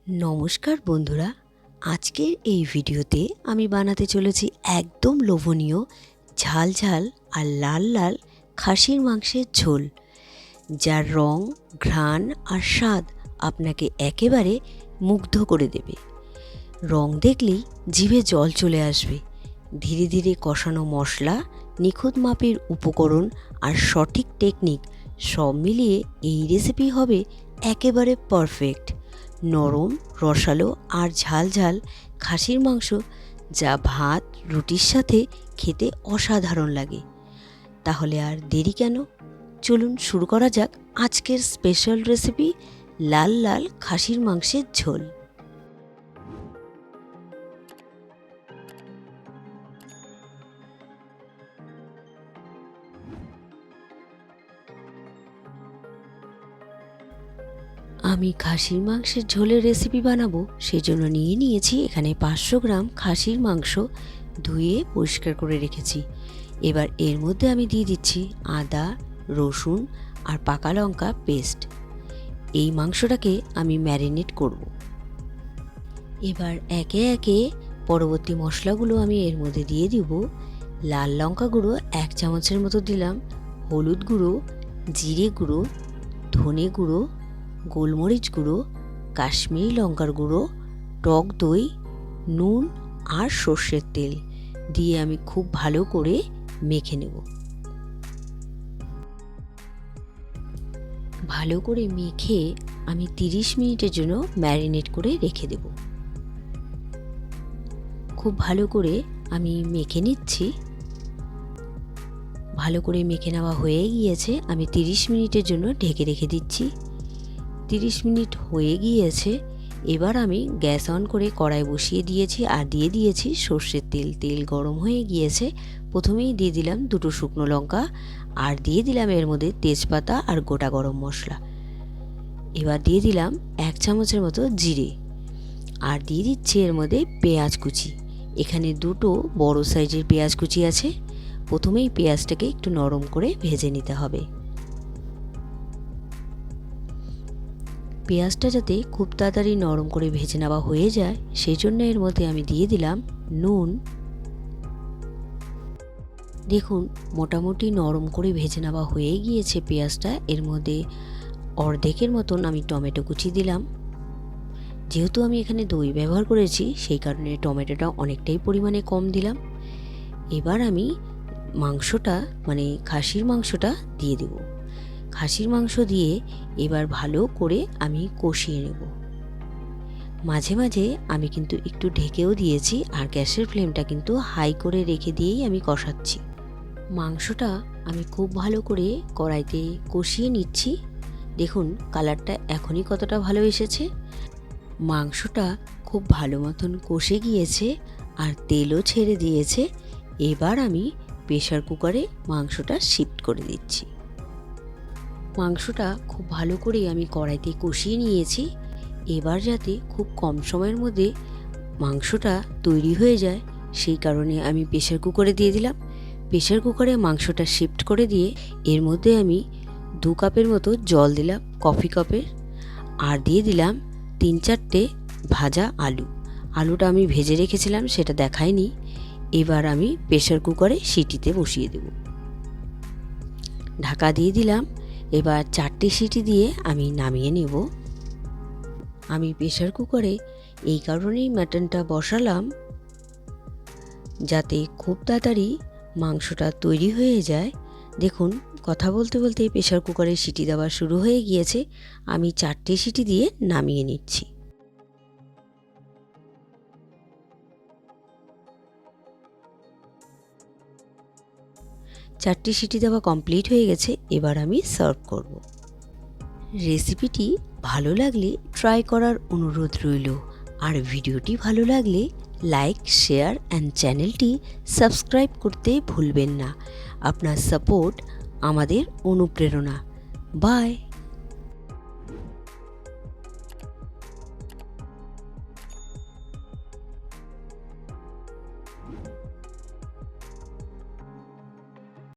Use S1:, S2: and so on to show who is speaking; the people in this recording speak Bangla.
S1: নমস্কার বন্ধুরা, আজকের এই ভিডিওতে আমি বানাতে চলেছি একদম লোভনীয় ঝাল ঝাল আর লাল লাল খাসির মাংসের ঝোল, যার রং, ঘ্রাণ আর স্বাদ আপনাকে একেবারে মুগ্ধ করে দেবে। রং দেখলেই জিভে জল চলে আসবে। ধীরে ধীরে কষানো মশলা, নিখুঁত মাপের উপকরণ আর সঠিক টেকনিক সব মিলিয়ে এই রেসিপি হবে একেবারে পারফেক্ট। নরম, রসালো আর ঝাল ঝাল খাসির মাংস, যা ভাত, রুটির সাথে খেতে অসাধারণ লাগে। তাহলে আর দেরি কেন, চলুন শুরু করা যাক আজকের স্পেশাল রেসিপি, লাল লাল খাসির মাংসের ঝোল। আমি খাসির মাংসের ঝোলের রেসিপি বানাবো, সেজন্য নিয়ে নিয়েছি এখানে 500 গ্রাম খাসির মাংস, ধুয়ে পরিষ্কার করে রেখেছি। এবার এর মধ্যে আমি দিয়ে দিচ্ছি আদা, রসুন আর পাকা লঙ্কা পেস্ট। এই মাংসটাকে আমি ম্যারিনেট করব। এবার একে একে পরবর্তী মশলাগুলো আমি এর মধ্যে দিয়ে দিব। লাল লঙ্কা গুঁড়ো 1 চামচের মতো দিলাম, হলুদ গুঁড়ো, জিরে গুঁড়ো, ধনে গুঁড়ো, গোলমরিচ গুঁড়ো, কাশ্মীরি লঙ্কার গুঁড়ো, টক দই, নুন আর সর্ষের তেল দিয়ে আমি খুব ভালো করে মেখে নেব। ভালো করে মেখে আমি 30 মিনিটের জন্য ম্যারিনেট করে রেখে দেব। খুব ভালো করে আমি মেখে নিচ্ছি। ভালো করে মেখে নেওয়া হয়ে গিয়েছে, আমি 30 মিনিটের জন্য ঢেকে রেখে দিচ্ছি। 30 মিনিট হয়ে গিয়েছে। এবার আমি গ্যাস অন করে কড়াই বসিয়ে দিয়েছি আর দিয়ে দিয়েছি সর্ষের তেল। তেল গরম হয়ে গিয়েছে। প্রথমেই দিয়ে দিলাম 2 শুকনো লঙ্কা আর দিয়ে দিলাম এর মধ্যে তেজপাতা আর গোটা গরম মশলা। এবার দিয়ে দিলাম 1 চামচের মতো জিরে আর দিয়ে দিচ্ছি এর মধ্যে পেঁয়াজ কুচি। এখানে 2 বড় সাইজের পেঁয়াজ কুচি আছে। প্রথমেই পেঁয়াজটাকে একটু নরম করে ভেজে নিতে হবে। পেঁয়াজটা যাতে খুব তাড়াতাড়ি নরম করে ভেজে নেওয়া হয়ে যায়, সেই জন্য এর মধ্যে আমি দিয়ে দিলাম নুন। দেখুন, মোটামুটি নরম করে ভেজে নেওয়া হয়ে গিয়েছে পেঁয়াজটা। এর মধ্যে অর্ধেকের মতন আমি টমেটো কুচি দিলাম। যেহেতু আমি এখানে দই ব্যবহার করেছি, সেই কারণে টমেটোটা অনেকটাই পরিমাণে কম দিলাম। এবার আমি মাংসটা, মানে খাসির মাংসটা দিয়ে দেব। খাসির মাংস দিয়ে এবার ভালো করে আমি কষিয়ে নেব। মাঝে মাঝে আমি কিন্তু একটু ঢেকেও দিয়েছি আর গ্যাসের ফ্লেমটা কিন্তু হাই করে রেখে দিয়েই আমি কষাচ্ছি। মাংসটা আমি খুব ভালো করে কড়াইতে কষিয়ে নিচ্ছি। দেখুন কালারটা এখনই কতটা ভালো এসেছে। মাংসটা খুব ভালো মতন কষে গিয়েছে আর তেলও ছেড়ে দিয়েছে। এবার আমি প্রেসার কুকারে মাংসটা শিফট করে দিচ্ছি। মাংসটা খুব ভালো করে আমি কড়াইতে কষিয়ে নিয়েছি। এবার যাতে খুব কম সময়ের মধ্যে মাংসটা তৈরি হয়ে যায়, সেই কারণে আমি প্রেসার কুকারে দিয়ে দিলাম। প্রেসার কুকারে মাংসটা শিফট করে দিয়ে এর মধ্যে আমি 2 কাপের মতো জল দিলাম, কফি কাপের, আর দিয়ে দিলাম 3-4টে ভাজা আলু। আলুটা আমি ভেজে রেখেছিলাম, সেটা দেখাইনি। এবার আমি প্রেসার কুকারে সিটিতে বসিয়ে দেব। ঢাকা দিয়ে দিলাম। এবার 4টে সিটি দিয়ে আমি নামিয়ে নেব। আমি প্রেসার কুকারে এই কারণেই মাটনটা বসালাম, যাতে খুব তাড়াতাড়ি মাংসটা তৈরি হয়ে যায়। দেখুন, কথা বলতে বলতে প্রেসার কুকারে সিটি দেওয়া শুরু হয়ে গিয়েছে। আমি 4টে সিটি দিয়ে নামিয়ে নিচ্ছি। 4টে সিটি দেওয়া কমপ্লিট হয়ে গেছে। এবার আমি সার্ভ করব। রেসিপিটি ভালো লাগলে ট্রাই করার অনুরোধ রইল। আর ভিডিওটি ভালো লাগলে লাইক, শেয়ার অ্যান্ড চ্যানেলটি সাবস্ক্রাইব করতে ভুলবেন না। আপনার সাপোর্ট আমাদের অনুপ্রেরণা। বাই।